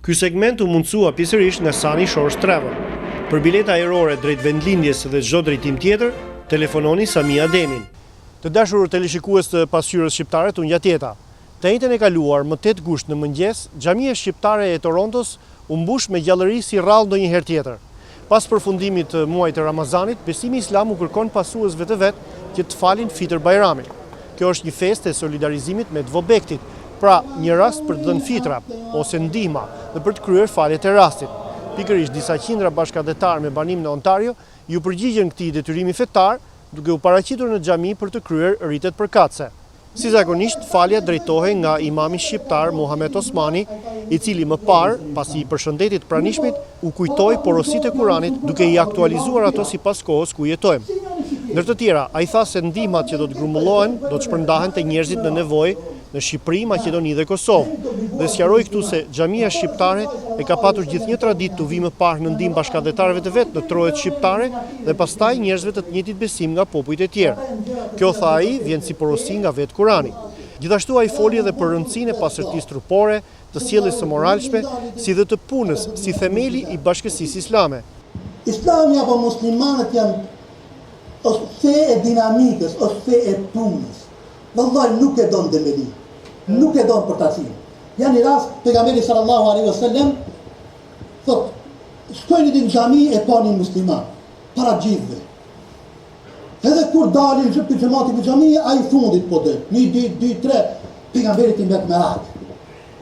Ky segment u mundsua pjesërisht nga Sani Shores Travel. Për bileta ajrore drejt vendlindjes dhe çdo drejtim tjetër, telefononi Samia Demin. Të dashur teleshikues të pasqyrës shqiptare, unë Jatjeta. Të njëjtën e kaluar më 8 gusht në mëngjes, xhamia shqiptare e Torontos u mbush me gjallëri si rrallë ndonjëherë tjetër. Pas përfundimit të muajit të Ramazanit, besimi islam u kërkon pasuesve të vet që të falin Fitr Bajramin. Kjo është një festë e solidarizimit me dvobektit, pra një rast për të dhënë fitra ose ndihma dhe për të kryer faljet e rastit. Pikërisht disa qindra bashkëdhetar me banim në Ontario ju përgjigjen këtij detyrimi fetar, duke u paraqitur në xhami për të kryer ritet përkatëse. Si zakonisht, falja drejtohej nga imami shqiptar Muhamet Osmani, i cili më parë, pasi i përshëndetit pranishmit, u kujtoi porositë e Kuranit duke i aktualizuar ato sipas kohës ku jetojmë. Ndër të tjera, ai tha se ndihmat që do të grumbullohen do të shpërndahen te njerëzit në nevojë në Shqipëri, Maqedoni dhe Kosovë. Dhe sqaroi këtu se xhamia shqiptare e ka patur gjithnjë traditë të vijë më parë në ndihmë bashkëdhetarëve të vet në trojet shqiptare dhe pastaj njerëzve të njëjtit besim nga popujt e tjerë. Kjo, tha ai, vjen si porosi nga vetë Kurani. Gjithashtu ai foli edhe për rëndësinë e pasërtisë trupore, të sjelljes së moralshme, si dhe të punës si themeli i bashkësisë islame. Islami apo muslimanët janë ose fe e dinamikës, ose fe e punës. Vëllai nuk e don demeli, nuk e don përtacinë. Janë një rast, pejgamberi sallallahu alaihi wasallam thot, shkojnë në xhami e pani musliman, para gjithëve. Edhe kur dalin për xhamati për xhami, ai fundit po del. 1, 2, 3, pejgamberi i mbet merak.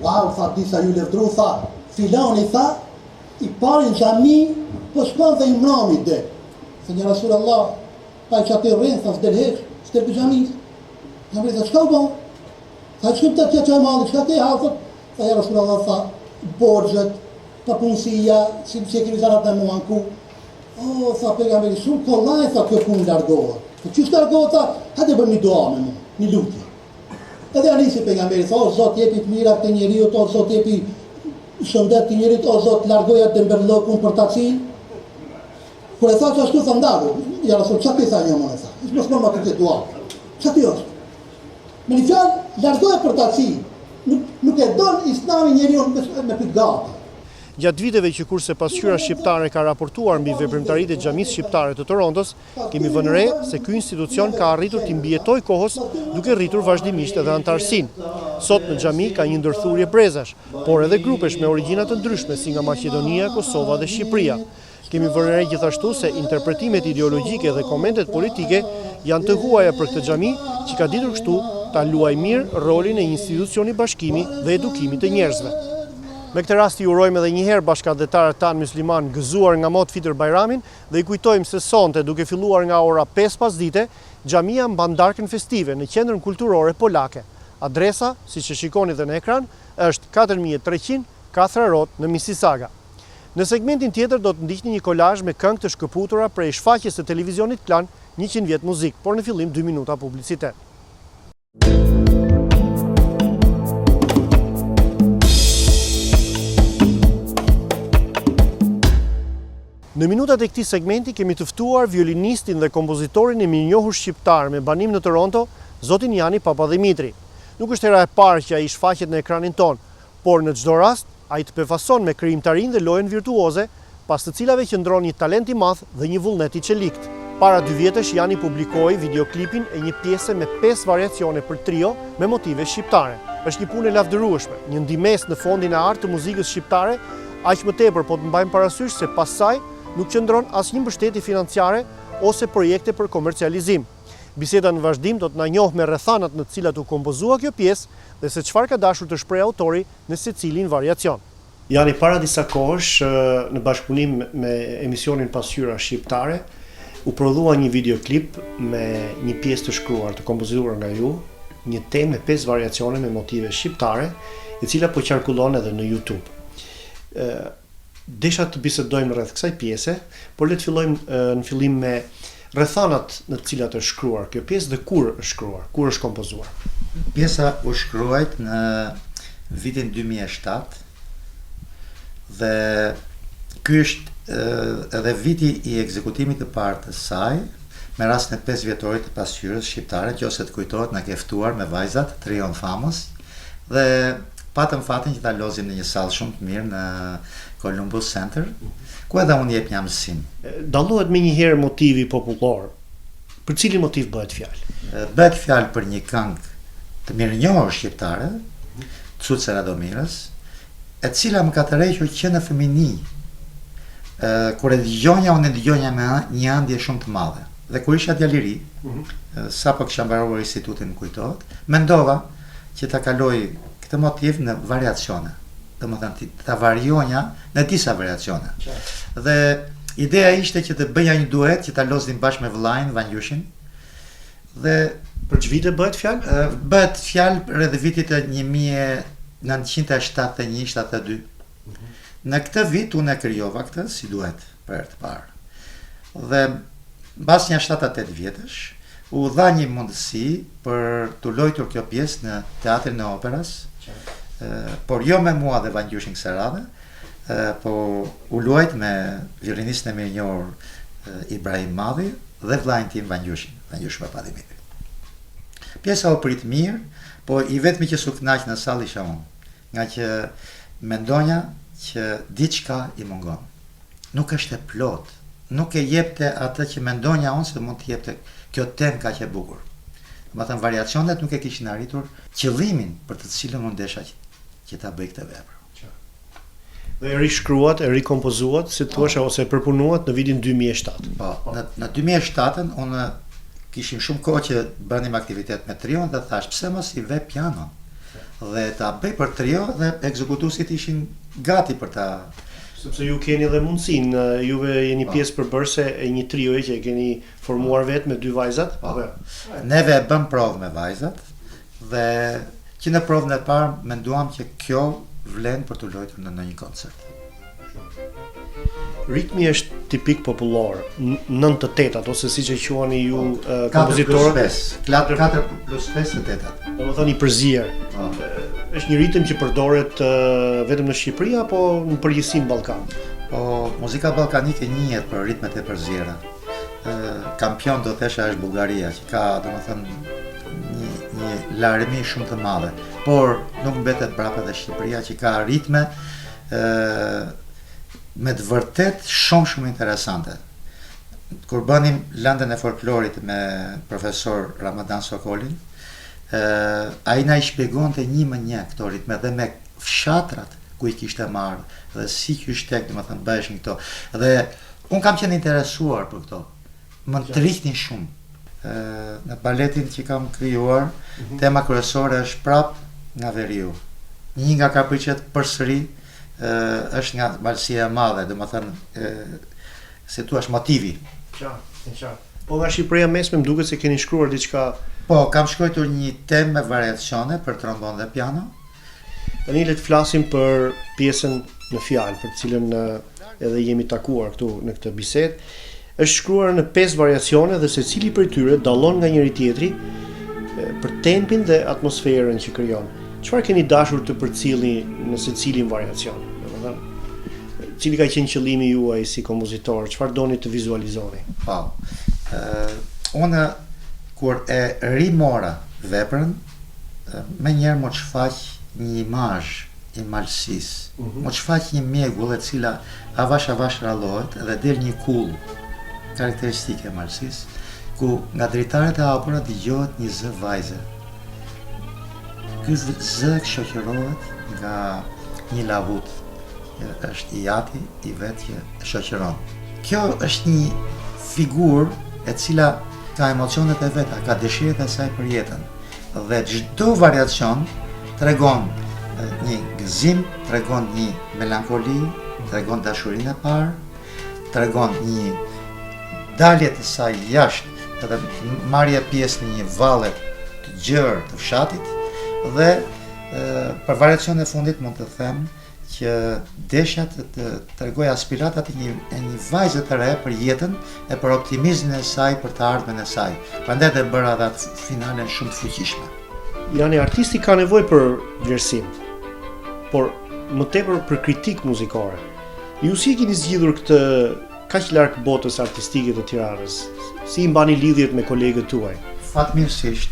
Wow, tha disa ju levdru, tha, filani tha, i pari në xhami, po shkon dhe imami del. Se një Rasulullah, pa i qatë rrinë, tha s'del heq, s'del për xhamis. Pejgamberi tha, çka u bë? Tha, çka të tja çaj malli, çka ke hafët? Tha, ja Rasulullah, tha, borxhet, papunësia, si kemi zanat në mua në ku. O, tha pejgamberi, shumë kollaj, tha, kjo punë largohet. Po çu largohet, tha, hajde bëm një dua me mua, një lutje. Edhe anisi pejgamberi, tha, o Zot, jepi të mirat të njeriut, o Zot, jepi shëndet të njeriut, o Zot, largoja të mberllokun për tacinë. Kur e tha që ashtu, tha ndagu, ja Rasul, çka ti tha një më, tha, mos më këtë dua. Çka ti është? Me një fjalë, largoja për tacinë. Nuk e don Islami njeriu me pyet gati. Gjatë viteve që kurse pasqyra shqiptare ka raportuar mbi veprimtaritë e xhamisë shqiptare të Torontos, kemi vënë re se ky institucion ka arritur të mbijetojë kohës duke rritur vazhdimisht edhe antarësinë. Sot në xhami ka një ndërthurje brezash, por edhe grupesh me origjina të ndryshme si nga Maqedonia, Kosova dhe Shqipëria. Kemi vënë re gjithashtu se interpretimet ideologjike dhe komentet politike janë të huaja për këtë xhami që ka ditur kështu ta luajë mirë rolin e një institucioni bashkimi dhe edukimit të njerëzve. Me këtë rast i urojmë edhe një herë bashkëdhetarët tanë musliman gëzuar nga mot Fitr Bajramin dhe i kujtojmë se sonte, duke filluar nga ora 5 pasdite, xhamia mban darkën festive në qendrën kulturore polake. Adresa, siç e shikoni edhe në ekran, është 4300 Kathra Road në Mississauga. Në segmentin tjetër do të ndiqni një kolazh me këngë të shkëputura prej shfaqjes së televizionit Klan 100 vjet muzik, por në fillim 2 minuta publicitet. Në minutat e këtij segmenti kemi të ftuar violinistin dhe kompozitorin e mirënjohur shqiptar me banim në Toronto, zotin Jani Papadhimitri. Nuk është hera e parë që ai shfaqet në ekranin ton, por në çdo rast ai të befason me krijimtarinë dhe lojën virtuoze, pas të cilave qëndron një talent i madh dhe një vullnet i çelikt. Para 2 vjetësh Jani publikoi videoklipin e një pjese me 5 variacione për trio me motive shqiptare. Është një punë e lavdërueshme, një ndihmes në fondin e artë të muzikës shqiptare, aq më tepër po të mbajmë parasysh se pas saj nuk qëndron asnjë mbështetje financiare ose projekte për komercializim. Biseda në vazhdim do të na njohë me rrethanat në të cilat u kompozua kjo pjesë dhe se çfarë ka dashur të shprehë autori në secilin variacion. Jani, para disa kohësh në bashkëpunim me emisionin Pasqyra Shqiptare, u prodhua një videoklip me një pjesë të shkruar, të kompozuar nga ju, një temë me 5 variacione me motive shqiptare, e cila po qarkullon edhe në YouTube. Desha të bisedojmë rreth kësaj pjese, por le të fillojmë në fillim me rrethanat në të cilat është shkruar kjo pjesë dhe kur është shkruar, kur është kompozuar. Pjesa u shkruajt në vitin 2007 dhe ky është edhe viti i ekzekutimit të parë të saj, me rastin e 5 vjetorit të pasqyrës shqiptare, që ose të kujtohet na ke ftuar me vajzat Trion Famos, dhe patëm fatin që ta lozim në një sallë shumë të mirë në Columbus Center, ku edhe unë jep një mësim. Dallohet me njëherë motivi popullor. Për cilin motiv bëhet fjalë? Bëhet fjalë për një këngë të mirënjohur shqiptare, Cuca Radomirës, e cila më ka tërhequr që në fëmijëni. Kur e dëgjonja, unë e dëgjonja me një ëndje shumë të madhe. Dhe kur isha djalë i ri, sapo kisha mbaruar institutin, më kujtohet, mendova që ta kaloj këtë motiv në variacione. Domethënë ta varjonja në disa variacione. Dhe ideja ishte që të bëja një duet që ta loznim bashkë me vëllain Vangjushin. Dhe për ç'vite bëhet fjalë? Bëhet fjalë rreth vitit të 1971-72. Në këtë vit unë e krijova këtë si duet për herë të parë. Dhe mbas një 7-8 vjetësh u dha një mundësi për të luajtur kjo pjesë në Teatrin e Operës, por jo me mua dhe Vangjushin kësaj radhe, po u luajt me violinistin e mirënjohur Ibrahim Madhi dhe vllain tim Vangjushin, Vangjushin Papadimiti. Pjesa u prit mirë, po i vetmi që s'u kënaq në sallë isha unë, nga që mendonja që diçka i mungon. Nuk është e plot, nuk e jepte atë që mendonja unë se mund të jepte kjo temë kaq e bukur. Domethënë variacionet nuk e kishin arritur qëllimin për të cilën unë desha që ta bëj këtë vepër. Dhe e rishkruat, e rikompozuat, si thua, ose e përpunuat në vitin 2007. Po, në 2007-ën unë kishim shumë kohë që bënim aktivitet me trion dhe thash pse mos i ve piano dhe ta bëj për trio dhe ekzekutuesit ishin gati për ta. Sepse ju keni edhe mundësinë, juve jeni pjesë përbërëse e një trioje që e keni formuar vetë me 2 vajzat. Neve e bëm provë me vajzat dhe që në provën e parë menduam që kjo vlen për të luajtur në një koncert. Ritmi është tipik popullor, 9/8 ose siç e quani ju kompozitorët, 4+5 të 8. Domethënë i përzier. Është një ritëm që përdoret vetëm në Shqipëri apo në përgjithësi në Ballkan? Po, muzika ballkanike njihet për ritmet e përziera. Kampion do thesha është Bullgaria, që ka domethënë një larmi shumë të madhe, por nuk mbetet brapa dhe Shqipëria që ka ritme me të vërtet shumë interesante. Kur bënim Landën e Folklorit me profesor Ramadan Sokolin, ai na i shpjegonte një më një këto ritme dhe me fshatrat ku i kishte marrë dhe si qyshtek, domethënë bëheshin këto. Dhe un kam qenë interesuar për këto. Më tërhiqnin shumë. Në baletin që kam krijuar, tema kryesore është prap nga veriu. Një nga kapriçet përsëri është nga valsia e madhe, domethënë se thua motivi. Qartë. Po nga Shqipëria mesme më duket se keni shkruar diçka. Po, kam shkruar një temë me variacione për trombon dhe piano. Tani le të flasim për pjesën në fjalë, për të cilën edhe jemi takuar këtu në këtë bisedë. Është shkruar në 5 variacione dhe secili prej tyre dallon nga njëri tjetri për tempin dhe atmosferën që krijon. Çfarë keni dashur të përcjellni në secilin variacion? Domethënë, cili ka qenë qëllimi juaj si kompozitor? Çfarë doni të vizualizoni? Po. Unë kur e rimora veprën, menjëherë më shfaq një imazh i malësisë, më shfaq një mjegull e cila avash rallohet dhe del një kull karakteristike e malësisë, ku nga dritaret e hapura dëgjohet një zë vajze. Ky zë shoqërohet nga një lavut, është i jati i vetë që shoqëron. Kjo është një figurë e cila ka emocionet e veta, ka dëshiret e saj për jetën. Dhe çdo variacion tregon një gëzim, tregon një melankoli, tregon dashurinë e parë, tregon një dalje të saj jashtë, edhe marrja pjesë në një valle të gjerë të fshatit dhe për variacionin e fundit mund të them që desha të tregoj aspiratat e një vajze të re për jetën e për optimizmin e saj për të ardhmen e saj. Prandaj dhe bëra atë finalen shumë të fuqishme. Jani, artisti ka nevojë për vlerësim, por më tepër për kritik muzikore. Ju si e keni zgjidhur këtë kaq larg botës artistike të Tiranës? Si i mbani lidhjet me kolegët tuaj? Fatmirësisht,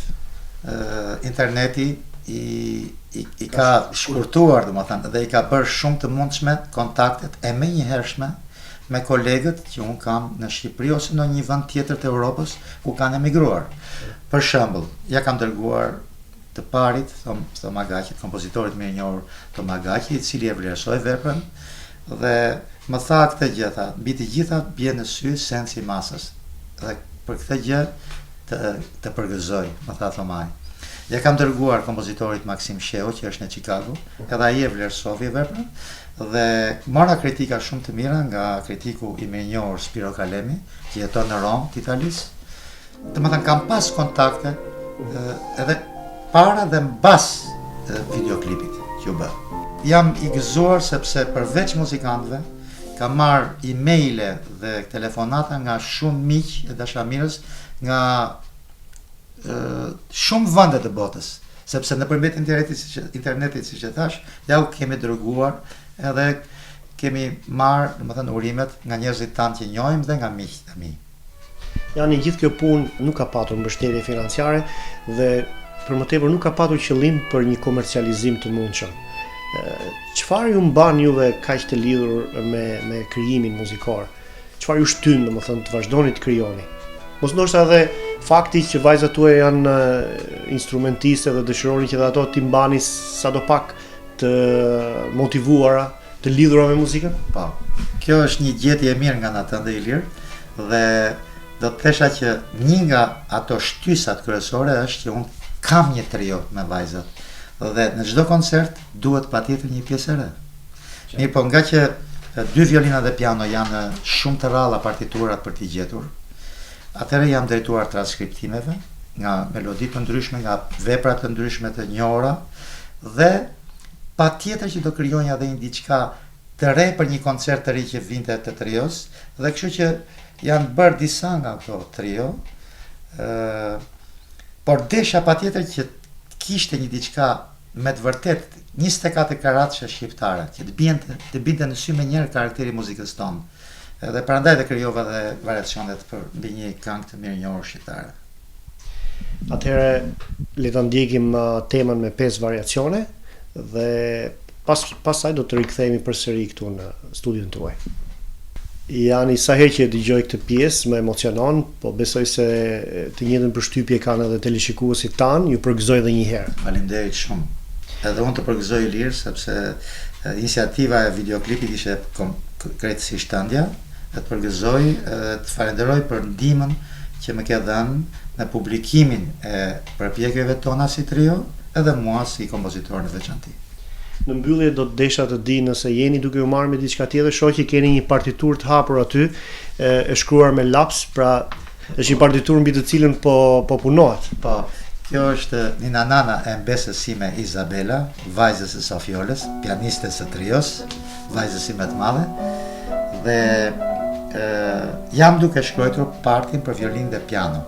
interneti i ka shkurtuar, domethënë, dhe i ka bërë shumë të mundshme kontaktet e menjëhershme me kolegët që unë kam në Shqipëri ose në një vend tjetër të Europës ku kanë emigruar. Për shembull, ja kam dërguar të parit, Thom Agaqi, kompozitorit mirënjohur Thom Agaqi, i cili e vlerësoi veprën dhe më tha këtë gjë, tha, mbi të gjitha bie në sy sensi i masës. Dhe për këtë gjë të përgëzoj, më tha Thomaj. Ja kam dërguar kompozitorit Maksim Sheu, që është në Chicago, edhe ai e vlerësoi veprën dhe mora kritika shumë të mira nga kritiku i mirënjohur Spiro Kalemi, që jeton në Rom, të Italisë. Domethënë kam pas kontakte edhe para dhe mbas videoklipit që u bë. Jam i gëzuar sepse përveç muzikantëve kam marrë emaile dhe telefonata nga shumë miq e dashamirës nga shumë vende të botës, sepse nëpërmjet internetit, siç e thash, ja u kemi dërguar edhe kemi marrë, domethënë, urimet nga njerëzit tanë që njohim dhe nga miqtë e mi. Jani, gjithë kjo punë nuk ka patur mbështetje financiare dhe për më tepër nuk ka patur qëllim për një komercializim të mundshëm. Çfarë ju mban juve kaq të lidhur me krijimin muzikor? Çfarë ju shtyn, domethënë, të vazhdoni të krijoni? Mos ndoshta edhe fakti që vajzat tuaja janë instrumentiste dhe dëshironi që dhe ato t'i mbani sadopak të motivuara, të lidhura me muzikën? Po. Kjo është një gjetje e mirë nga natë dhe Ilir, dhe do të thesha që një nga ato shtysat kryesore është që unë kam një trio me vajzat dhe në çdo koncert duhet patjetër një pjesë e re. Mirë, po nga që dy violina dhe piano janë shumë të rralla partiturat për t'i gjetur, atëherë jam drejtuar transkriptimeve nga melodi të ndryshme, nga vepra të ndryshme të njohura dhe patjetër që do krijonja edhe një diçka të re për një koncert të ri që vinte të trios, dhe kështu që janë bërë disa nga këto trio, por desha patjetër që kishte një diçka me të vërtet 24 karatëshe shqiptare, që të binte në sy me njërë karakteri muzikës tonë. Dhe prandaj dhe krijova dhe variacionet për mbi një këngë të mirënjohur shqiptare. Atëherë le ta ndjekim temën me 5 variacione dhe pastaj do të rikthehemi përsëri këtu në studion tuaj. Jani, sa herë që dëgjoj këtë pjesë më emocionon, po besoj se të njëjtën përshtypje kanë edhe teleshikuesit tanë, ju përgëzoj edhe një herë. Faleminderit shumë. Edhe unë të përgëzoj Ilir, sepse iniciativa e videoklipit ishte krejtësisht tëndja, dhe të përgëzoj, të falenderoj për ndihmën që më ke dhënë në publikimin e përpjekjeve tona si trio, edhe mua si kompozitor në veçanti. Në mbyllje do të desha të di nëse jeni duke u marrë me diçka tjetër, shoh që keni një partitur të hapur aty, e shkruar me laps, pra është një partitur mbi të cilën po punohet. Po, kjo është Nina Nana e mbesës sime Izabela, vajzës e Sofioles, pianistes së trios, vajzës sime të madhe, dhe jam duke shkruar partin për violinë dhe piano.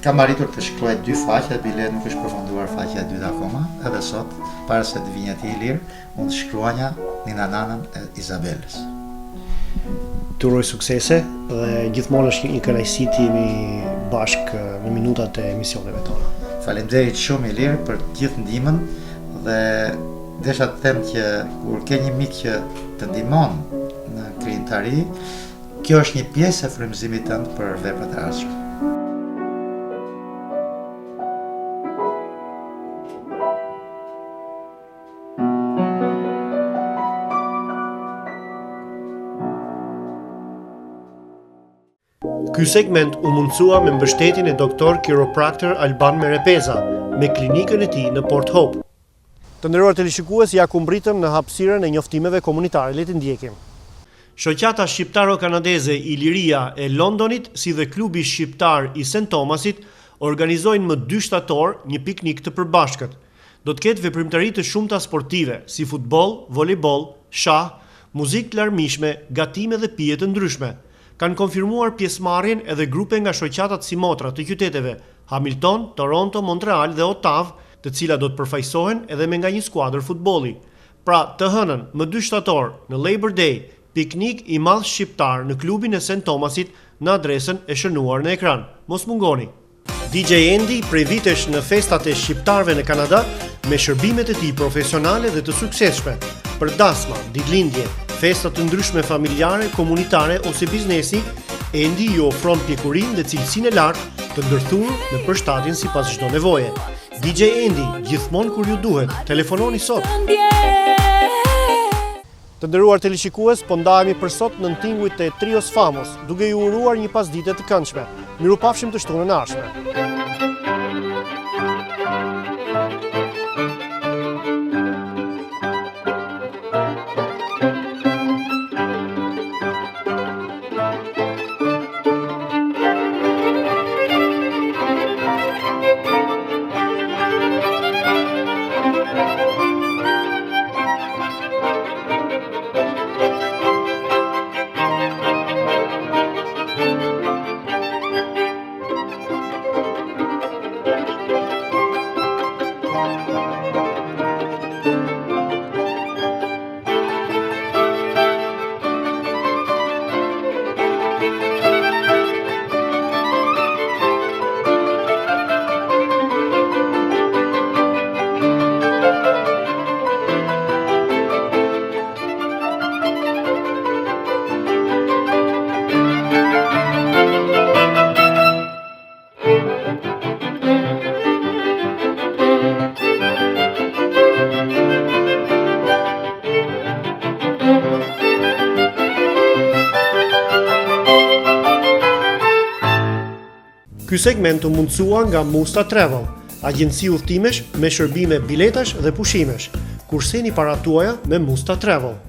Kam arritur të shkruaj 2 faqe, bile nuk është përfunduar faqja e dytë akoma, edhe sot, para se të vinjë ti Ilir, unë shkruanja Nina Nanën e Izabelës. Të uroj suksese dhe gjithmonë është një kënaqësi të jemi bashkë në minutat e emisioneve tona. Faleminderit shumë Ilir për gjithë ndihmën dhe desha të them që kur ke një mik që të ndihmon në krijimtari, kjo është një pjesë e frymëzimit tënd për veprat e ardhshme. Ky segment u mundsua me mbështetjen e doktor kiropraktor Alban Merepeza me klinikën e tij në Port Hope. Të nderuar teleshikues, ja ku mbritëm në hapësirën e njoftimeve komunitare. Le të ndjekim. Shoqata shqiptaro-kanadeze Iliria e Londonit si dhe klubi shqiptar i St. Thomasit organizojnë më 2 shtator një piknik të përbashkët. Do të ketë veprimtari të shumta sportive, si futboll, volejboll, shah, muzikë të larmishme, gatime dhe pije të ndryshme. Kanë konfirmuar pjesëmarrjen edhe grupe nga shoqatat si motra të qyteteve Hamilton, Toronto, Montreal dhe Ottawa, të cilat do të përfaqësohen edhe me nga një skuadër futbolli. Pra, të hënën më 2 shtator në Labor Day, piknik i madh shqiptar në klubin e St. Thomasit në adresën e shënuar në ekran. Mos mungoni. DJ Andy prej vitesh në festat e shqiptarëve në Kanada me shërbimet e tij profesionale dhe të suksesshme për dasma, ditëlindje, festa të ndryshme familjare, komunitare ose biznesi. Andy ju ofron pjekurinë dhe cilësinë e lartë të ndërthurë në përshtatjen sipas çdo nevoje. DJ Andy, gjithmonë kur ju duhet, telefononi sot. Të nderuar teleshikues, po ndahemi për sot në tinguit të Trios Famos, duke ju uruar një pasdite të këndshme. Mirupafshim të shtunën e ardhshme. Ky segment u mundësua nga Musta Travel, agjenci udhëtimesh me shërbime biletash dhe pushimesh. Kurseni para tuaja me Musta Travel.